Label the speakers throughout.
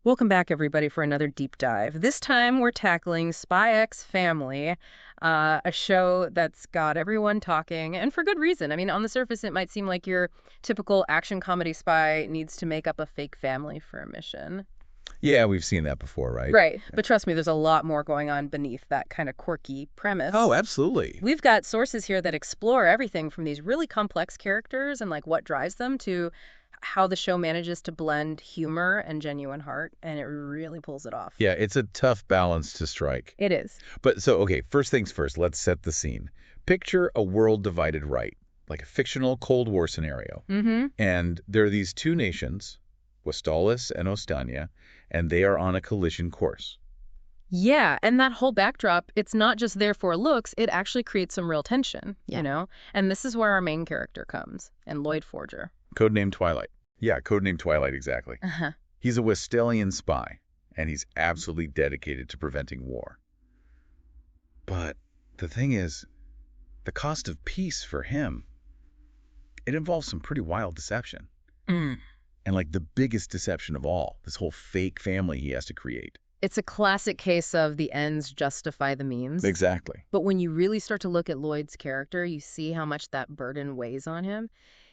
Speaker 1: Welcome back, everybody, for another deep dive. This time we're tackling Spy X Family, a show that's got everyone talking, and for good reason. I mean, on the surface, it might seem like your typical action comedy spy needs to make up a fake family for a mission.
Speaker 2: Yeah, we've seen that before, right?
Speaker 1: Right. But trust me, there's a lot more going on beneath that kind of quirky premise.
Speaker 2: Oh, absolutely.
Speaker 1: We've got sources here that explore everything from these really complex characters and like what drives them to how the show manages to blend humor and genuine heart, and it really pulls it off.
Speaker 2: Yeah, it's a tough balance to strike.
Speaker 1: It is.
Speaker 2: But so, okay, first things first, let's set the scene. Picture a world divided right, like a fictional Cold War scenario.
Speaker 1: Mm-hmm.
Speaker 2: And there are these two nations, Westalis and Ostania, and they are on a collision course.
Speaker 1: Yeah, and that whole backdrop, it's not just there for looks, it actually creates some real tension, you know? And this is where our main character comes, and Lloyd Forger.
Speaker 2: Codename Twilight. Yeah, codename Twilight, exactly.
Speaker 1: Uh-huh.
Speaker 2: He's a Westalian spy, and he's absolutely dedicated to preventing war. But the thing is, the cost of peace for him, it involves some pretty wild deception.
Speaker 1: Mm.
Speaker 2: And like the biggest deception of all, this whole fake family he has to create.
Speaker 1: It's a classic case of the ends justify the means.
Speaker 2: Exactly.
Speaker 1: But when you really start to look at Lloyd's character, you see how much that burden weighs on him.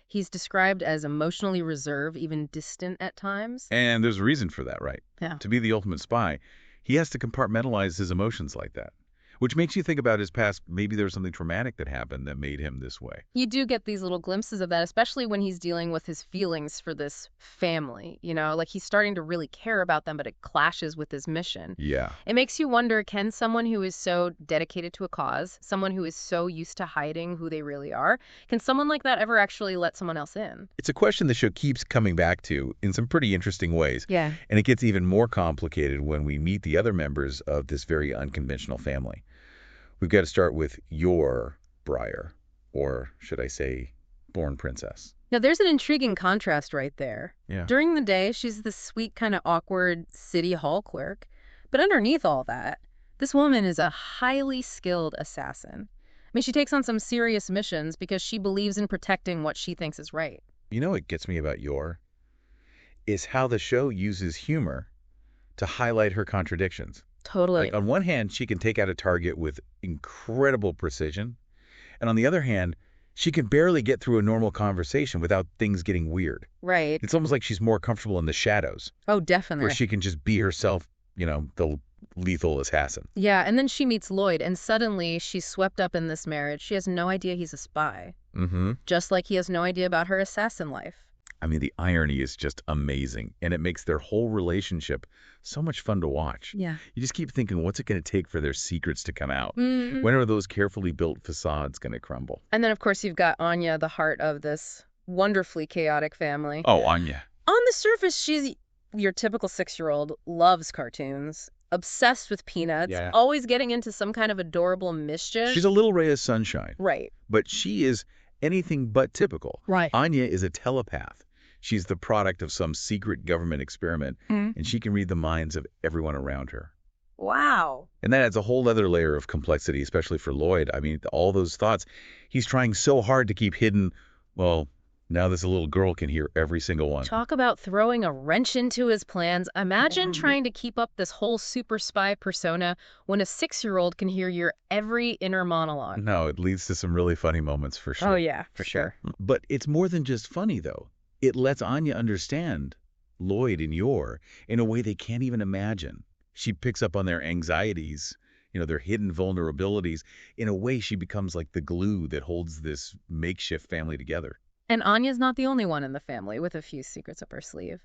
Speaker 1: He's described as emotionally reserved, even distant at times.
Speaker 2: And there's a reason for that, right?
Speaker 1: Yeah.
Speaker 2: To be the ultimate spy, he has to compartmentalize his emotions like that. Which makes you think about his past. Maybe there's something traumatic that happened that made him this way.
Speaker 1: You do get these little glimpses of that, especially when he's dealing with his feelings for this family. You know, like he's starting to really care about them, but it clashes with his mission.
Speaker 2: Yeah.
Speaker 1: It makes you wonder, can someone who is so dedicated to a cause, someone who is so used to hiding who they really are, can someone like that ever actually let someone else in?
Speaker 2: It's a question the show keeps coming back to in some pretty interesting ways.
Speaker 1: Yeah.
Speaker 2: And it gets even more complicated when we meet the other members of this very unconventional family. We've got to start with your Briar, or should I say, Born Princess.
Speaker 1: Now, there's an intriguing contrast right there.
Speaker 2: Yeah.
Speaker 1: During the day, she's this sweet, kind of awkward city hall clerk. But underneath all that, this woman is a highly skilled assassin. I mean, she takes on some serious missions because she believes in protecting what she thinks is right.
Speaker 2: You know what gets me about Yor? Is how the show uses humor to highlight her contradictions.
Speaker 1: Totally.
Speaker 2: Like, on one hand, she can take out a target with incredible precision. And on the other hand, she can barely get through a normal conversation without things getting weird.
Speaker 1: Right.
Speaker 2: It's almost like she's more comfortable in the shadows,
Speaker 1: Oh, definitely.
Speaker 2: where she can just be herself, the lethal assassin.
Speaker 1: Yeah, and then she meets Lloyd, and suddenly she's swept up in this marriage. She has no idea he's a spy,
Speaker 2: Mm-hmm.
Speaker 1: just like he has no idea about her assassin life.
Speaker 2: I mean, the irony is just amazing, and it makes their whole relationship so much fun to watch.
Speaker 1: Yeah.
Speaker 2: You just keep thinking, what's it going to take for their secrets to come out?
Speaker 1: Mm-hmm.
Speaker 2: When are those carefully built facades going to crumble?
Speaker 1: And then, of course, you've got Anya, the heart of this wonderfully chaotic family.
Speaker 2: Oh, Anya.
Speaker 1: On the surface, she's your typical 6-year-old, loves cartoons, obsessed with peanuts,
Speaker 2: Yeah.
Speaker 1: always getting into some kind of adorable mischief.
Speaker 2: She's a little ray of sunshine,
Speaker 1: Right.
Speaker 2: but she is anything but typical.
Speaker 1: Right.
Speaker 2: Anya is a telepath. She's the product of some secret government experiment, and she can read the minds of everyone around her.
Speaker 1: Wow.
Speaker 2: And that adds a whole other layer of complexity, especially for Lloyd. I mean, all those thoughts, he's trying so hard to keep hidden. Well, now this little girl can hear every single one.
Speaker 1: Talk about throwing a wrench into his plans. Imagine trying to keep up this whole super spy persona when a 6-year-old can hear your every inner monologue.
Speaker 2: No, it leads to some really funny moments for sure.
Speaker 1: Oh, yeah, for sure.
Speaker 2: But it's more than just funny, though. It lets Anya understand Lloyd and Yor in a way they can't even imagine. She picks up on their anxieties, their hidden vulnerabilities. In a way, she becomes like the glue that holds this makeshift family together.
Speaker 1: And Anya's not the only one in the family with a few secrets up her sleeve.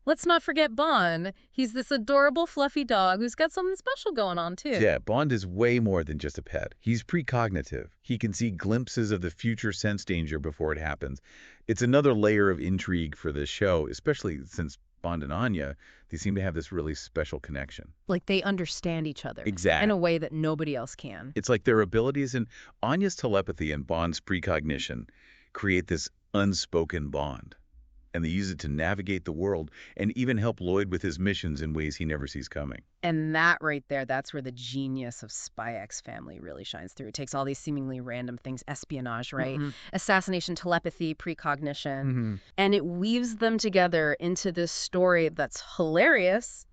Speaker 1: Let's not forget Bond. He's this adorable, fluffy dog who's got something special going on, too.
Speaker 2: Yeah, Bond is way more than just a pet. He's precognitive. He can see glimpses of the future sense danger before it happens. It's another layer of intrigue for this show, especially since Bond and Anya, they seem to have this really special connection.
Speaker 1: Like they understand each other.
Speaker 2: Exactly.
Speaker 1: In a way that nobody else can.
Speaker 2: It's like their abilities and Anya's telepathy and Bond's precognition create this unspoken bond. and they use it to navigate the world and even help Lloyd with his missions in ways he never sees coming.
Speaker 1: And that right there, that's where the genius of Spy X Family really shines through. It takes all these seemingly random things, espionage, right? Assassination, telepathy, precognition, and it weaves them together into this story that's hilarious,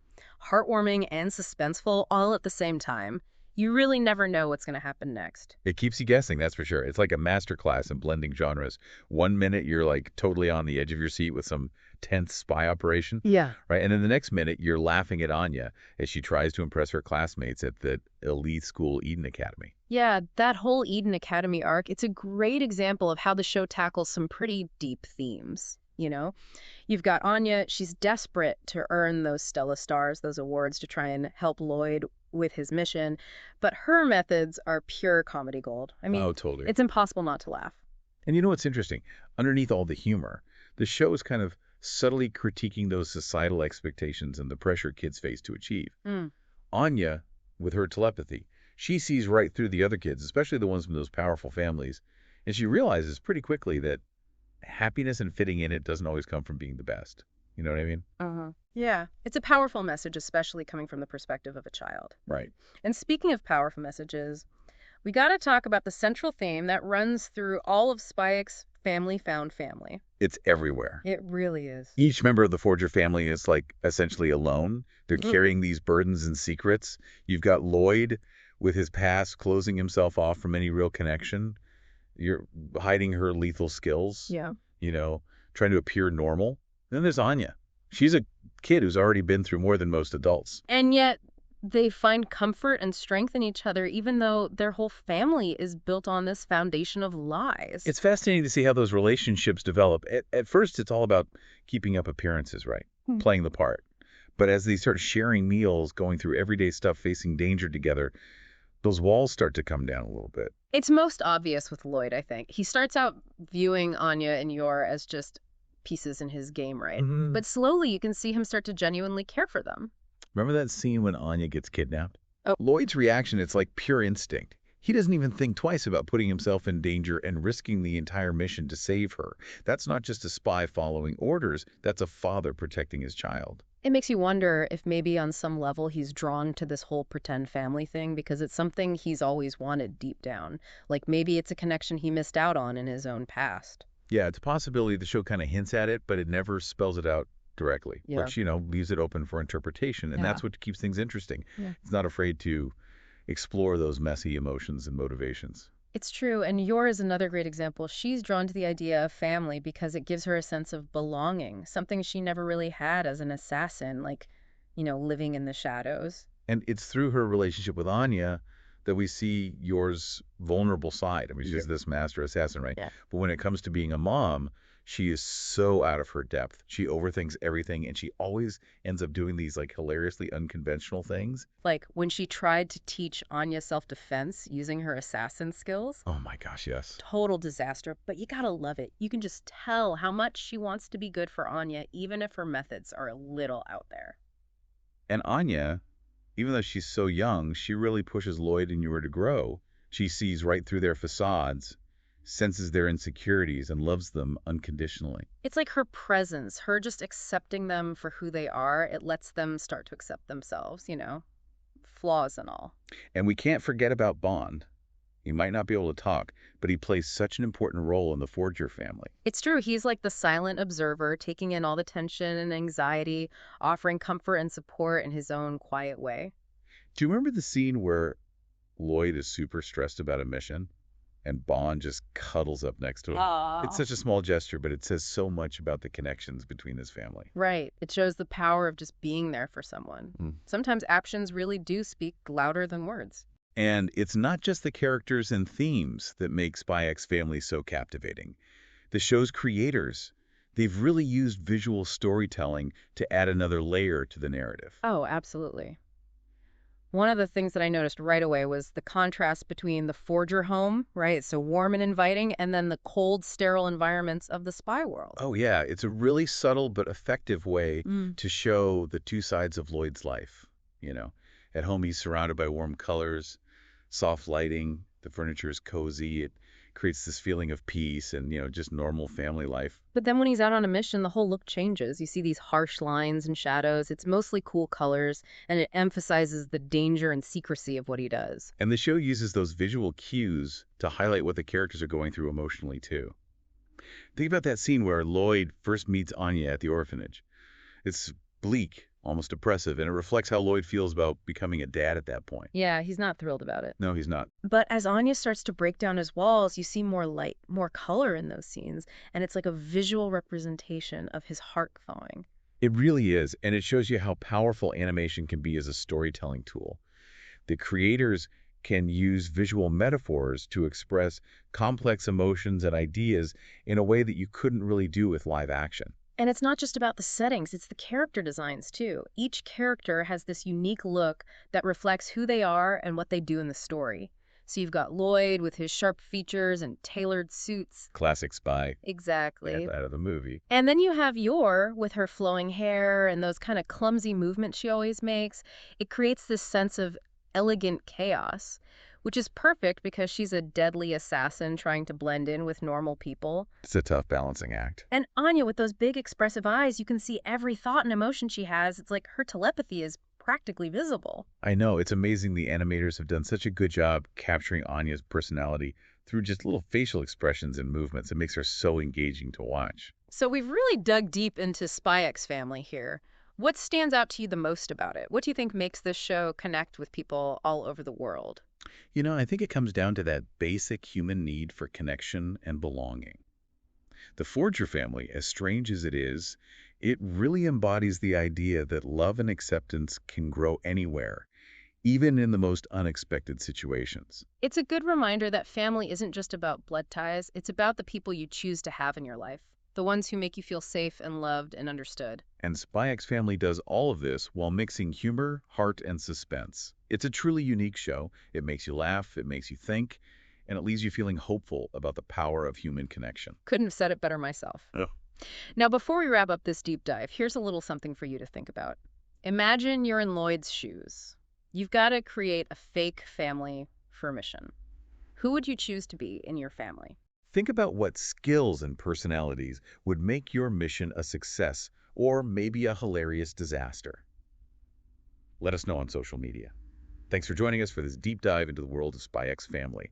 Speaker 1: heartwarming, and suspenseful all at the same time. You really never know what's going to happen next.
Speaker 2: It keeps you guessing, that's for sure. It's like a master class in blending genres. One minute you're like totally on the edge of your seat with some tense spy operation,
Speaker 1: Yeah.
Speaker 2: right? And then the next minute you're laughing at Anya as she tries to impress her classmates at the elite school Eden Academy.
Speaker 1: Yeah, that whole Eden Academy arc, it's a great example of how the show tackles some pretty deep themes, you know? You've got Anya, she's desperate to earn those Stella Stars, those awards to try and help Lloyd with his mission, but her methods are pure comedy gold. I mean,
Speaker 2: Oh, totally.
Speaker 1: it's impossible not to laugh.
Speaker 2: And you know what's interesting? Underneath all the humor, the show is kind of subtly critiquing those societal expectations and the pressure kids face to achieve.
Speaker 1: Mm.
Speaker 2: Anya, with her telepathy, she sees right through the other kids, especially the ones from those powerful families, and she realizes pretty quickly that happiness and fitting in it doesn't always come from being the best. You know what I mean?
Speaker 1: Yeah, it's a powerful message, especially coming from the perspective of a child.
Speaker 2: Right.
Speaker 1: And speaking of powerful messages, we got to talk about the central theme that runs through all of Spy X Family Found Family.
Speaker 2: It's everywhere.
Speaker 1: It really is.
Speaker 2: Each member of the Forger family is like essentially alone. They're carrying these burdens and secrets. You've got Lloyd with his past closing himself off from any real connection. You're hiding her lethal skills,
Speaker 1: Yeah.
Speaker 2: you know, trying to appear normal. Then there's Anya. She's a kid who's already been through more than most adults.
Speaker 1: And yet they find comfort and strength in each other, even though their whole family is built on this foundation of lies.
Speaker 2: It's fascinating to see how those relationships develop. At first, it's all about keeping up appearances, right? Playing the part. But as they start sharing meals, going through everyday stuff, facing danger together, those walls start to come down a little bit.
Speaker 1: It's most obvious with Lloyd, I think. He starts out viewing Anya and Yor as just pieces in his game, right? But slowly you can see him start to genuinely care for them.
Speaker 2: Remember that scene when Anya gets kidnapped?
Speaker 1: Oh.
Speaker 2: Lloyd's reaction, it's like pure instinct. He doesn't even think twice about putting himself in danger and risking the entire mission to save her. That's not just a spy following orders, that's a father protecting his child.
Speaker 1: It makes you wonder if maybe on some level he's drawn to this whole pretend family thing because it's something he's always wanted deep down. Like maybe it's a connection he missed out on in his own past.
Speaker 2: Yeah, it's a possibility the show kind of hints at it, but it never spells it out directly.
Speaker 1: Yeah.
Speaker 2: Which, leaves it open for interpretation, and
Speaker 1: Yeah.
Speaker 2: that's what keeps things interesting.
Speaker 1: Yeah.
Speaker 2: It's not afraid to explore those messy emotions and motivations.
Speaker 1: It's true, and Yor is another great example. She's drawn to the idea of family because it gives her a sense of belonging, something she never really had as an assassin, like, living in the shadows.
Speaker 2: And it's through her relationship with Anya that we see Yor's vulnerable side. I mean, she's this master assassin, right?
Speaker 1: Yeah.
Speaker 2: But when it comes to being a mom, she is so out of her depth. She overthinks everything, and she always ends up doing these like hilariously unconventional things.
Speaker 1: Like when she tried to teach Anya self-defense using her assassin skills.
Speaker 2: Oh my gosh, yes.
Speaker 1: Total disaster, but you gotta love it. You can just tell how much she wants to be good for Anya, even if her methods are a little out there.
Speaker 2: And Anya, even though she's so young, she really pushes Lloyd and Yor to grow. She sees right through their facades, senses their insecurities, and loves them unconditionally.
Speaker 1: It's like her presence, her just accepting them for who they are, it lets them start to accept themselves, flaws and all.
Speaker 2: And we can't forget about Bond. He might not be able to talk, but he plays such an important role in the Forger family.
Speaker 1: It's true. He's like the silent observer, taking in all the tension and anxiety, offering comfort and support in his own quiet way.
Speaker 2: Do you remember the scene where Lloyd is super stressed about a mission and Bond just cuddles up next to him?
Speaker 1: Aww.
Speaker 2: It's such a small gesture, but it says so much about the connections between this family.
Speaker 1: Right. It shows the power of just being there for someone. Sometimes actions really do speak louder than words.
Speaker 2: And it's not just the characters and themes that make Spy X Family so captivating. The show's creators, they've really used visual storytelling to add another layer to the narrative.
Speaker 1: Oh, absolutely. One of the things that I noticed right away was the contrast between the Forger home, right? So warm and inviting, and then the cold, sterile environments of the spy world.
Speaker 2: Oh, yeah. It's a really subtle but effective way to show the two sides of Lloyd's life. At home, he's surrounded by warm colors, soft lighting, the furniture is cozy. It Creates this feeling of peace and, just normal family life.
Speaker 1: But then when he's out on a mission, the whole look changes. You see these harsh lines and shadows. It's mostly cool colors, and it emphasizes the danger and secrecy of what he does.
Speaker 2: And the show uses those visual cues to highlight what the characters are going through emotionally, too. Think about that scene where Lloyd first meets Anya at the orphanage. It's bleak, almost oppressive, and it reflects how Lloyd feels about becoming a dad at that point.
Speaker 1: Yeah, he's not thrilled about it.
Speaker 2: No, he's not.
Speaker 1: But as Anya starts to break down his walls, you see more light, more color in those scenes, and it's like a visual representation of his heart thawing.
Speaker 2: It really is, and it shows you how powerful animation can be as a storytelling tool. The creators can use visual metaphors to express complex emotions and ideas in a way that you couldn't really do with live action.
Speaker 1: And it's not just about the settings, it's the character designs too. Each character has this unique look that reflects who they are and what they do in the story. So you've got Lloyd with his sharp features and tailored suits.
Speaker 2: Classic spy.
Speaker 1: Exactly.
Speaker 2: Get out of the movie.
Speaker 1: And then you have Yor with her flowing hair and those kind of clumsy movements she always makes. It creates this sense of elegant chaos, which is perfect because she's a deadly assassin trying to blend in with normal people.
Speaker 2: It's a tough balancing act.
Speaker 1: And Anya, with those big expressive eyes, you can see every thought and emotion she has. It's like her telepathy is practically visible.
Speaker 2: I know, it's amazing the animators have done such a good job capturing Anya's personality through just little facial expressions and movements. It makes her so engaging to watch.
Speaker 1: So we've really dug deep into Spy X Family here. What stands out to you the most about it? What do you think makes this show connect with people all over the world?
Speaker 2: I think it comes down to that basic human need for connection and belonging. The Forger family, as strange as it is, it really embodies the idea that love and acceptance can grow anywhere, even in the most unexpected situations.
Speaker 1: It's a good reminder that family isn't just about blood ties, it's about the people you choose to have in your life, the ones who make you feel safe and loved and understood.
Speaker 2: And Spy X Family does all of this while mixing humor, heart, and suspense. It's a truly unique show. It makes you laugh, it makes you think, and it leaves you feeling hopeful about the power of human connection.
Speaker 1: Couldn't have said it better myself.
Speaker 2: Oh.
Speaker 1: Now, before we wrap up this deep dive, here's a little something for you to think about. Imagine you're in Lloyd's shoes. You've got to create a fake family for a mission. Who would you choose to be in your family?
Speaker 2: Think about what skills and personalities would make your mission a success or maybe a hilarious disaster. Let us know on social media. Thanks for joining us for this deep dive into the world of Spy X Family.